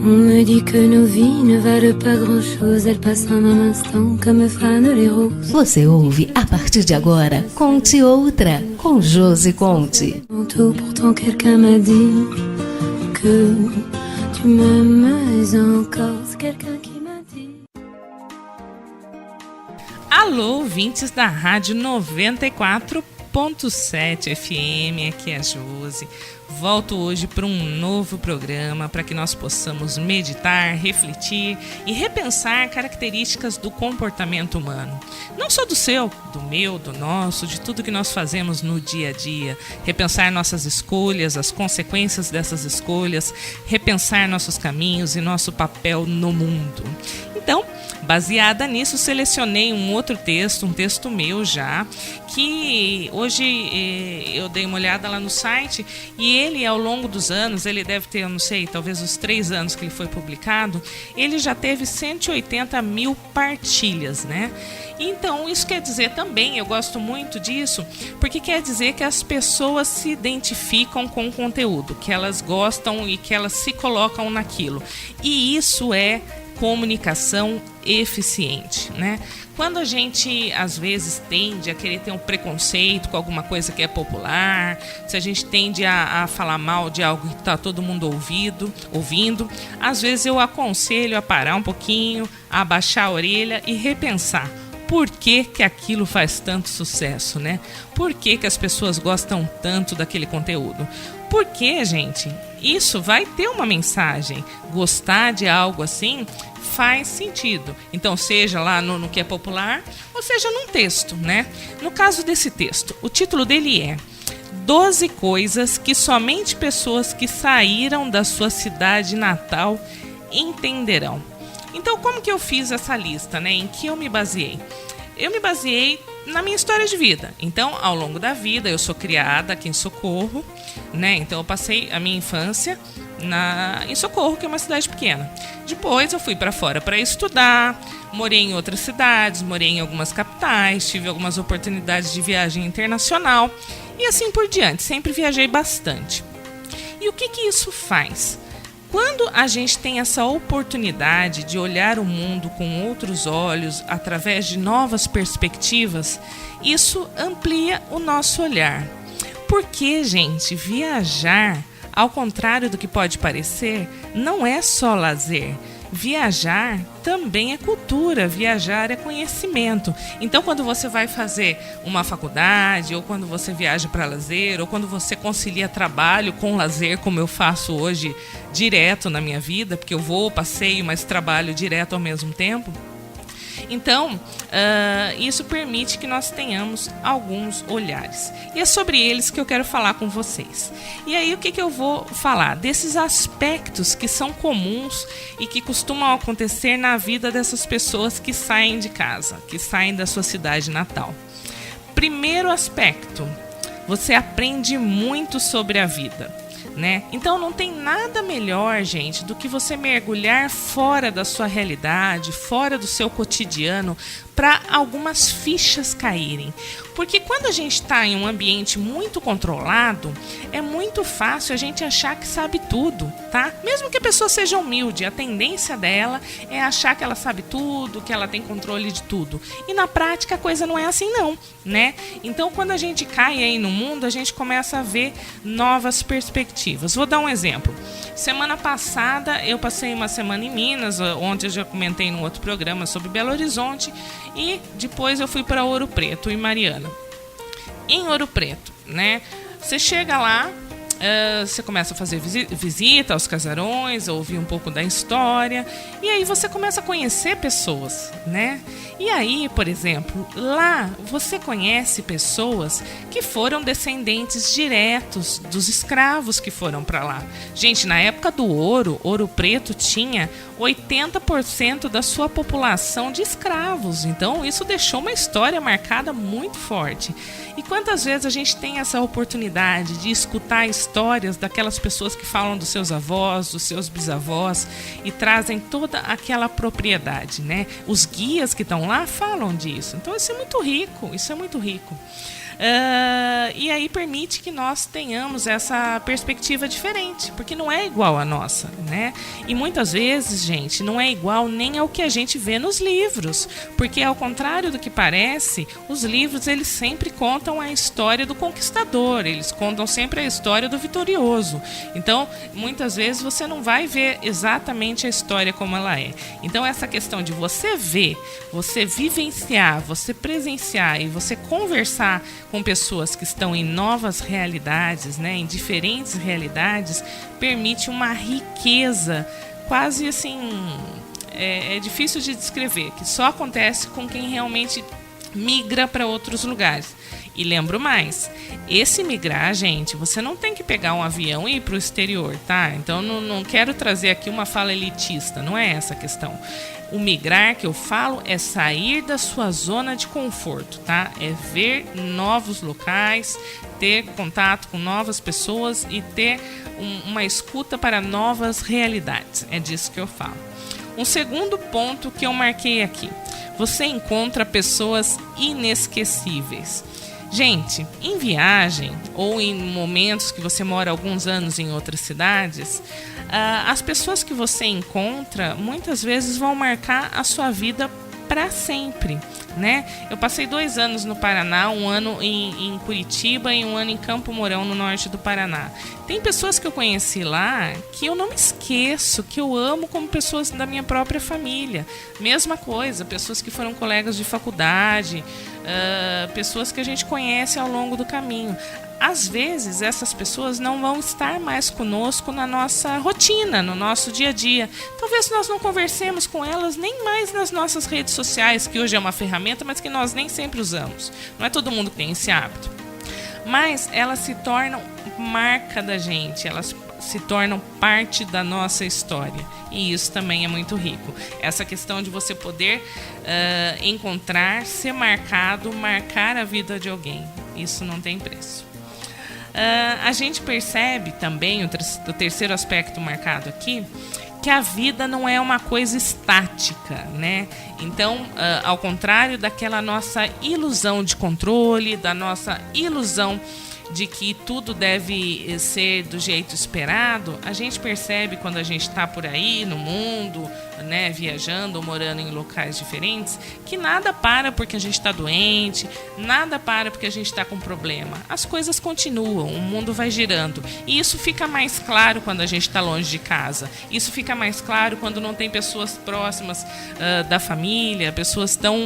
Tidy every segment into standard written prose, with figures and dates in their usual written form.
On me dit que nos vies ne valent pas grand-chose, elles passent en un instant comme fanent les roses. Você ouve a partir de agora Conte Outra, com Josi Conte. Pourtant quelqu'un m'a dit que tu m'aimes encore, c'est quelqu'un qui m'a dit. Alô, ouvintes da Rádio 94.7 FM, aqui é a Josi. Volto hoje para um novo programa para que nós possamos meditar, refletir e repensar características do comportamento humano. Não só do seu, do meu, do nosso, de tudo que nós fazemos no dia a dia. Repensar nossas escolhas, as consequências dessas escolhas, repensar nossos caminhos e nosso papel no mundo. Então, baseada nisso, selecionei um outro texto, um texto meu já, que hoje eu dei uma olhada lá no site e ele, ao longo dos anos, ele deve ter, eu não sei, talvez os 3 anos que ele foi publicado, ele já teve 180 mil partilhas, né? Então, isso quer dizer também, eu gosto muito disso, porque quer dizer que as pessoas se identificam com o conteúdo, que elas gostam e que elas se colocam naquilo. E isso é comunicação eficiente, né? Quando a gente, às vezes, tende a querer ter um preconceito com alguma coisa que é popular, se a gente tende a falar mal de algo que está todo mundo ouvindo, às vezes eu aconselho a parar um pouquinho, a abaixar a orelha e repensar. Por que que aquilo faz tanto sucesso, né? Por que que as pessoas gostam tanto daquele conteúdo? Porque, gente, isso vai ter uma mensagem. Gostar de algo assim faz sentido. Então, seja lá no que é popular, ou seja num texto, né? No caso desse texto, o título dele é 12 coisas que somente pessoas que saíram da sua cidade natal entenderão. Então, como que eu fiz essa lista, né? Em que eu me baseei? Eu me baseei na minha história de vida. Então, ao longo da vida, eu sou criada aqui em Socorro, né? Então, eu passei a minha infância em Socorro, que é uma cidade pequena. Depois, eu fui para fora para estudar, morei em outras cidades, morei em algumas capitais, tive algumas oportunidades de viagem internacional e assim por diante. Sempre viajei bastante. E o que que isso faz? Quando a gente tem essa oportunidade de olhar o mundo com outros olhos, através de novas perspectivas, isso amplia o nosso olhar. Porque, gente, viajar, ao contrário do que pode parecer, não é só lazer. Viajar também é cultura, viajar é conhecimento. Então, quando você vai fazer uma faculdade, ou quando você viaja para lazer, ou quando você concilia trabalho com lazer, como eu faço hoje direto na minha vida, porque eu vou, passeio, mas trabalho direto ao mesmo tempo. Então, isso permite que nós tenhamos alguns olhares. E é sobre eles que eu quero falar com vocês. E aí, o que eu vou falar? Desses aspectos que são comuns e que costumam acontecer na vida dessas pessoas que saem de casa, que saem da sua cidade natal. Primeiro aspecto, você aprende muito sobre a vida, né? Então não tem nada melhor, gente, do que você mergulhar fora da sua realidade, fora do seu cotidiano, para algumas fichas caírem. Porque quando a gente está em um ambiente muito controlado, é muito fácil a gente achar que sabe tudo, tá? Mesmo que a pessoa seja humilde, a tendência dela é achar que ela sabe tudo, que ela tem controle de tudo. E na prática a coisa não é assim não, né? Então quando a gente cai aí no mundo, a gente começa a ver novas perspectivas. Vou dar um exemplo. Semana passada eu passei uma semana em Minas, ontem eu já comentei num outro programa sobre Belo Horizonte, e depois eu fui para Ouro Preto e Mariana. Em Ouro Preto, né? Você chega lá, você começa a fazer visita aos casarões, ouvir um pouco da história, e aí você começa a conhecer pessoas, né? E aí, por exemplo, lá você conhece pessoas que foram descendentes diretos dos escravos que foram para lá. Gente, na época do Ouro Preto tinha 80% da sua população de escravos. Então, isso deixou uma história marcada muito forte. E quantas vezes a gente tem essa oportunidade de escutar histórias daquelas pessoas que falam dos seus avós, dos seus bisavós e trazem toda aquela propriedade, né? Os guias que estão lá falam disso. Então, isso é muito rico, isso é muito rico. E aí permite que nós tenhamos essa perspectiva diferente, porque não é igual à nossa, né? E muitas vezes, gente, não é igual nem ao que a gente vê nos livros, porque ao contrário do que parece, os livros eles sempre contam a história do conquistador, eles contam sempre a história do vitorioso. Então, muitas vezes você não vai ver exatamente a história como ela é. Então, essa questão de você ver, você vivenciar, você presenciar e você conversar com pessoas que estão em novas realidades, né, em diferentes realidades, permite uma riqueza quase assim, é difícil de descrever, que só acontece com quem realmente migra para outros lugares. E lembro mais, esse migrar, gente, você não tem que pegar um avião e ir para o exterior, tá? Então não quero trazer aqui uma fala elitista, não é essa a questão. O migrar que eu falo é sair da sua zona de conforto, tá? É ver novos locais, ter contato com novas pessoas e ter uma escuta para novas realidades. É disso que eu falo. Um segundo ponto que eu marquei aqui. Você encontra pessoas inesquecíveis. Gente, em viagem ou em momentos que você mora alguns anos em outras cidades, as pessoas que você encontra muitas vezes vão marcar a sua vida para sempre, né? Eu passei 2 anos no Paraná, 1 ano em Curitiba e 1 ano em Campo Mourão, no norte do Paraná. Tem pessoas que eu conheci lá que eu não me esqueço, que eu amo como pessoas da minha própria família. Mesma coisa, pessoas que foram colegas de faculdade, pessoas que a gente conhece ao longo do caminho. Às vezes, essas pessoas não vão estar mais conosco na nossa rotina, no nosso dia a dia. Talvez nós não conversemos com elas nem mais nas nossas redes sociais, que hoje é uma ferramenta, mas que nós nem sempre usamos. Não é todo mundo que tem esse hábito. Mas elas se tornam marca da gente, elas se tornam parte da nossa história. E isso também é muito rico. Essa questão de você poder encontrar, ser marcado, marcar a vida de alguém. Isso não tem preço. A gente percebe também, o terceiro aspecto marcado aqui, que a vida não é uma coisa estática, né? Então, ao contrário daquela nossa ilusão de controle, da nossa ilusão de que tudo deve ser do jeito esperado, a gente percebe quando a gente está por aí no mundo, né, viajando ou morando em locais diferentes, que nada para porque a gente está doente, nada para porque a gente está com problema. As coisas continuam, o mundo vai girando. E isso fica mais claro quando a gente está longe de casa. Isso fica mais claro quando não tem pessoas próximas da família, pessoas tão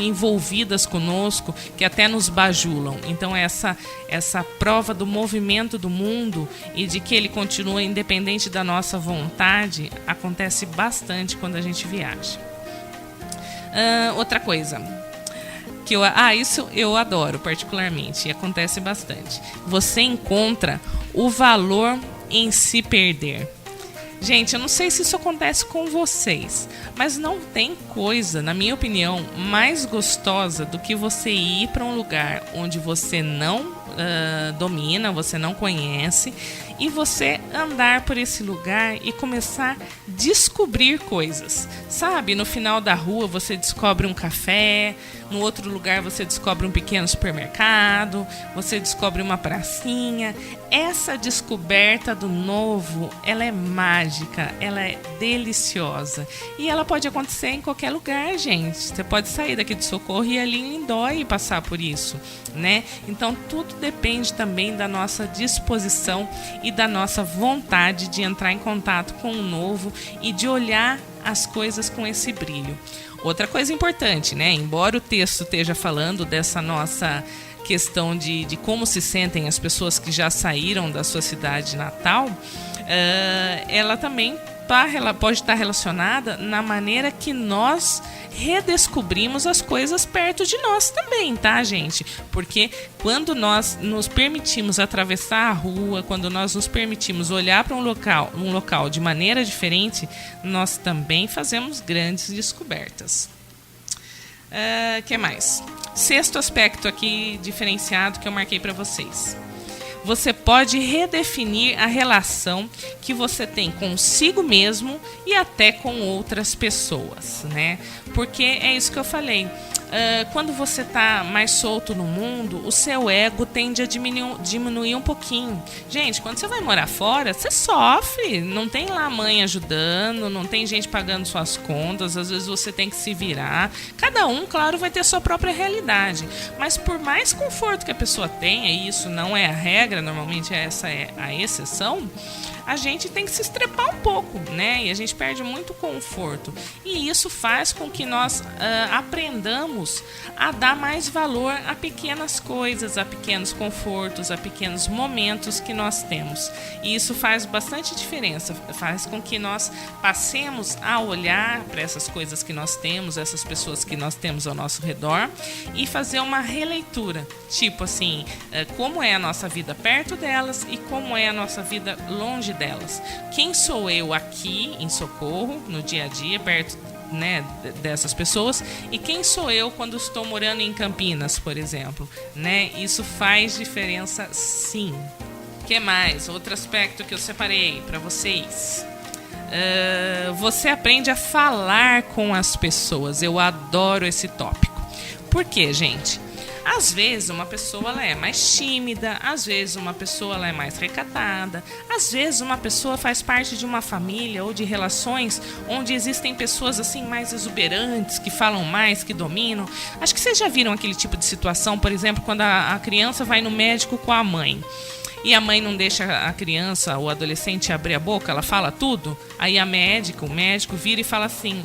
envolvidas conosco que até nos bajulam. Então essa prova do movimento do mundo e de que ele continua independente da nossa vontade acontece bastante quando a gente viaja. Outra coisa que isso eu adoro particularmente e acontece bastante. Você encontra o valor em se perder. Gente, eu não sei se isso acontece com vocês, mas não tem coisa, na minha opinião, mais gostosa do que você ir para um lugar onde você não domina, você não conhece, e você andar por esse lugar e começar a descobrir coisas. Sabe, no final da rua você descobre um café, no outro lugar você descobre um pequeno supermercado, você descobre uma pracinha. Essa descoberta do novo, ela é mágica, ela é deliciosa. E ela pode acontecer em qualquer lugar, gente. Você pode sair daqui de Socorro e ir ali em Lindóia e passar por isso, né? Então tudo depende também da nossa disposição e da nossa vontade de entrar em contato com o novo e de olhar as coisas com esse brilho. Outra coisa importante, né? Embora o texto esteja falando dessa nossa questão de como se sentem as pessoas que já saíram da sua cidade natal, ela também pode estar relacionada na maneira que nós redescobrimos as coisas perto de nós também, tá, gente? Porque quando nós nos permitimos atravessar a rua, quando nós nos permitimos olhar para um local de maneira diferente, nós também fazemos grandes descobertas. Que mais? Sexto aspecto aqui diferenciado que eu marquei para vocês. Você pode redefinir a relação que você tem consigo mesmo e até com outras pessoas, né? Porque é isso que eu falei. quando você está mais solto no mundo, o seu ego tende a diminuir um pouquinho. Gente, quando você vai morar fora, você sofre. Não tem lá mãe ajudando, não tem gente pagando suas contas. Às vezes você tem que se virar. Cada um, claro, vai ter sua própria realidade. Mas por mais conforto que a pessoa tenha, e isso não é a regra, normalmente essa é a exceção, a gente tem que se estrepar um pouco, né? E a gente perde muito conforto. E isso faz com que nós aprendamos a dar mais valor a pequenas coisas, a pequenos confortos, a pequenos momentos que nós temos. E isso faz bastante diferença. Faz com que nós passemos a olhar para essas coisas que nós temos, essas pessoas que nós temos ao nosso redor, e fazer uma releitura. Tipo assim, como é a nossa vida perto delas e como é a nossa vida longe delas. Quem sou eu aqui em Socorro, no dia a dia, perto, né, dessas pessoas, e quem sou eu quando estou morando em Campinas, por exemplo, né? Isso faz diferença, sim. O que mais? Outro aspecto que eu separei para vocês. Você aprende a falar com as pessoas. Eu adoro esse tópico. Por quê, gente? Às vezes uma pessoa ela é mais tímida, às vezes uma pessoa ela é mais recatada, às vezes uma pessoa faz parte de uma família ou de relações onde existem pessoas assim mais exuberantes, que falam mais, que dominam. Acho que vocês já viram aquele tipo de situação, por exemplo, quando a criança vai no médico com a mãe. E a mãe não deixa a criança ou adolescente abrir a boca, ela fala tudo. Aí o médico vira e fala assim,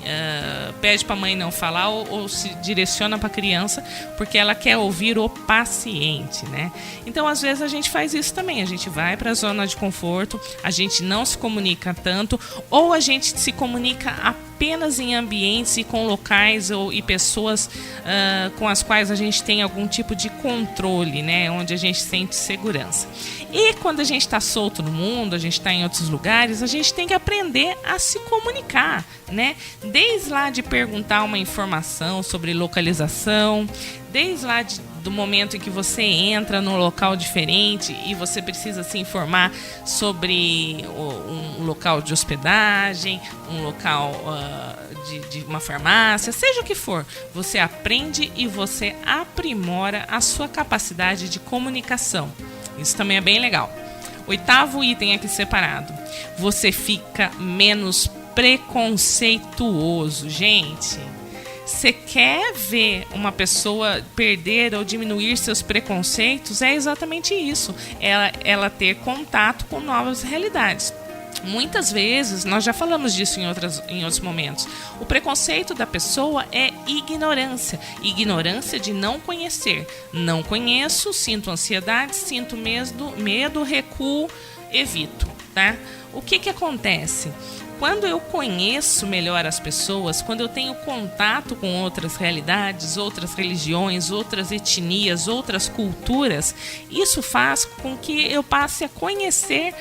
pede para a mãe não falar ou se direciona para a criança, porque ela quer ouvir o paciente, né? Então, às vezes, a gente faz isso também. A gente vai para a zona de conforto, a gente não se comunica tanto, ou a gente se comunica apenas em ambientes e com locais e pessoas com as quais a gente tem algum tipo de controle, né? Onde a gente sente segurança. E quando a gente está solto no mundo, a gente está em outros lugares, a gente tem que aprender a se comunicar, né? Desde lá de perguntar uma informação sobre localização, desde lá do momento em que você entra num local diferente e você precisa se informar sobre um local de hospedagem, um local de uma farmácia, seja o que for, você aprende e você aprimora a sua capacidade de comunicação. Isso também é bem legal. 8º item aqui separado. Você fica menos preconceituoso. Gente, você quer ver uma pessoa perder ou diminuir seus preconceitos? É exatamente isso. Ela ter contato com novas realidades. Muitas vezes, nós já falamos disso em outros momentos, o preconceito da pessoa é ignorância. Ignorância de não conhecer. Não conheço, sinto ansiedade, sinto medo, recuo, evito. Tá? O que acontece? Quando eu conheço melhor as pessoas, quando eu tenho contato com outras realidades, outras religiões, outras etnias, outras culturas, isso faz com que eu passe a conhecer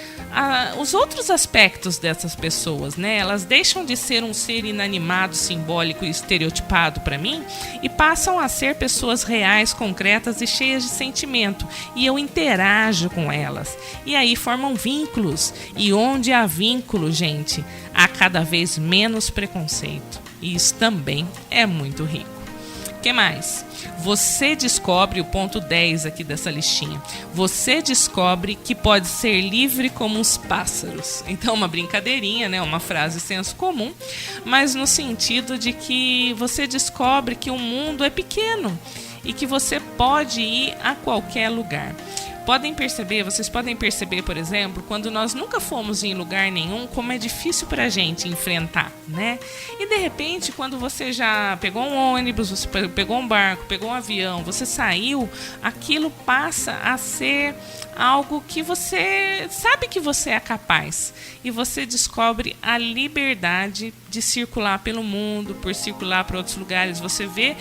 os outros aspectos dessas pessoas, né? Elas deixam de ser um ser inanimado, simbólico e estereotipado para mim e passam a ser pessoas reais, concretas e cheias de sentimento. E eu interajo com elas. E aí formam vínculos. E onde há vínculo, gente, há cada vez menos preconceito. E isso também é muito rico. O que mais? Você descobre, o ponto 10 aqui dessa listinha, você descobre que pode ser livre como os pássaros. Então, uma brincadeirinha, né? Uma frase senso comum, mas no sentido de que você descobre que o mundo é pequeno e que você pode ir a qualquer lugar. Vocês podem perceber, por exemplo, quando nós nunca fomos em lugar nenhum, como é difícil para a gente enfrentar, né? E de repente, quando você já pegou um ônibus, você pegou um barco, pegou um avião, você saiu, aquilo passa a ser algo que você sabe que você é capaz. E você descobre a liberdade de circular pelo mundo, por circular para outros lugares. Você vê,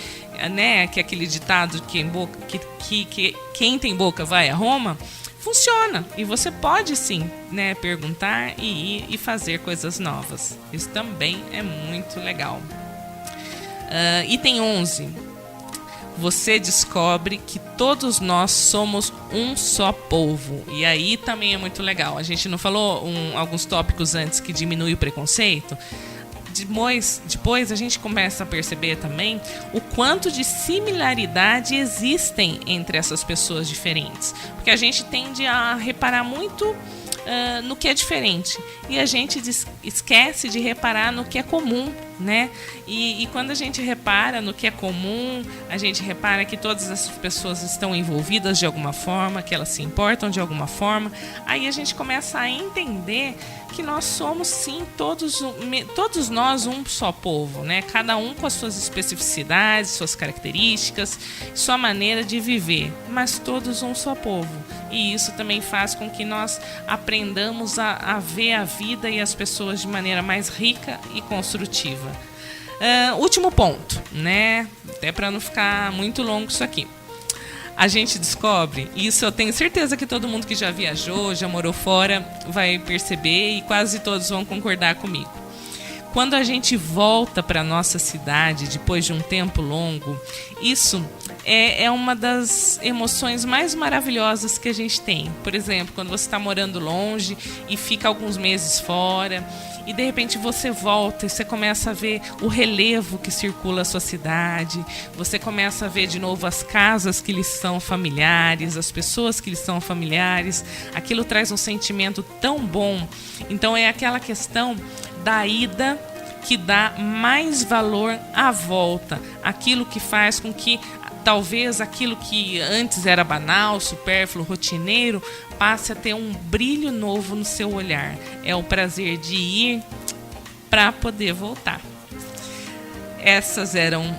né, que aquele ditado que quem tem boca vai a Roma, funciona. E você pode sim, né, perguntar e ir e fazer coisas novas. Isso também é muito legal. Item 11. Você descobre que todos nós somos um só povo. E aí também é muito legal. A gente não falou alguns tópicos antes que diminui o preconceito? Depois a gente começa a perceber também o quanto de similaridade existem entre essas pessoas diferentes. Porque a gente tende a reparar muito no que é diferente e a gente esquece de reparar no que é comum, né? E quando a gente repara no que é comum, a gente repara que todas essas pessoas estão envolvidas de alguma forma, que elas se importam de alguma forma, aí a gente começa a entender que nós somos sim todos nós um só povo, né? Cada um com as suas especificidades, suas características, sua maneira de viver, mas todos um só povo. E isso também faz com que nós aprendamos a ver a vida e as pessoas de maneira mais rica e construtiva. Último ponto, né? Até para não ficar muito longo isso aqui. A gente descobre, e isso eu tenho certeza que todo mundo que já viajou, já morou fora, vai perceber e quase todos vão concordar comigo. Quando a gente volta para a nossa cidade depois de um tempo longo, isso é uma das emoções mais maravilhosas que a gente tem. Por exemplo, quando você está morando longe e fica alguns meses fora e de repente você volta e você começa a ver o relevo que circula a sua cidade, você começa a ver de novo as casas que lhes são familiares, as pessoas que lhes são familiares, aquilo traz um sentimento tão bom. Então é aquela questão da ida que dá mais valor à volta, aquilo que faz com que talvez aquilo que antes era banal, supérfluo, rotineiro, passe a ter um brilho novo no seu olhar. É o prazer de ir para poder voltar. Esses eram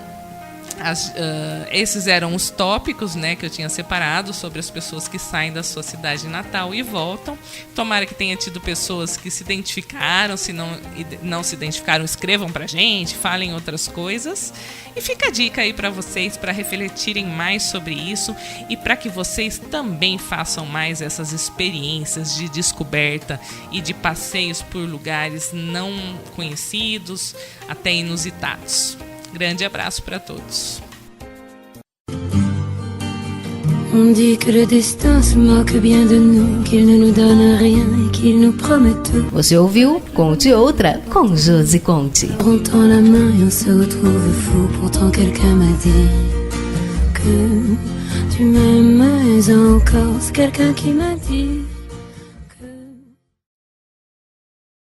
os tópicos, né, que eu tinha separado sobre as pessoas que saem da sua cidade natal e voltam. Tomara que tenha tido pessoas que se identificaram. Se não se identificaram, escrevam pra gente, falem outras coisas. E fica a dica aí para vocês, para refletirem mais sobre isso e para que vocês também façam mais essas experiências de descoberta e de passeios por lugares não conhecidos, até inusitados. Grande abraço para todos. On dit que le destin se moque bien de nous, qu'il ne nous donne rien et qu'il nous promet tout. Você ouviu Conte Outra com Josi Conte. On tend la main et on se retrouve fou. Pourtant quelqu'un m'a dit que tu m'aimes encore. C'est quelqu'un qui m'a dit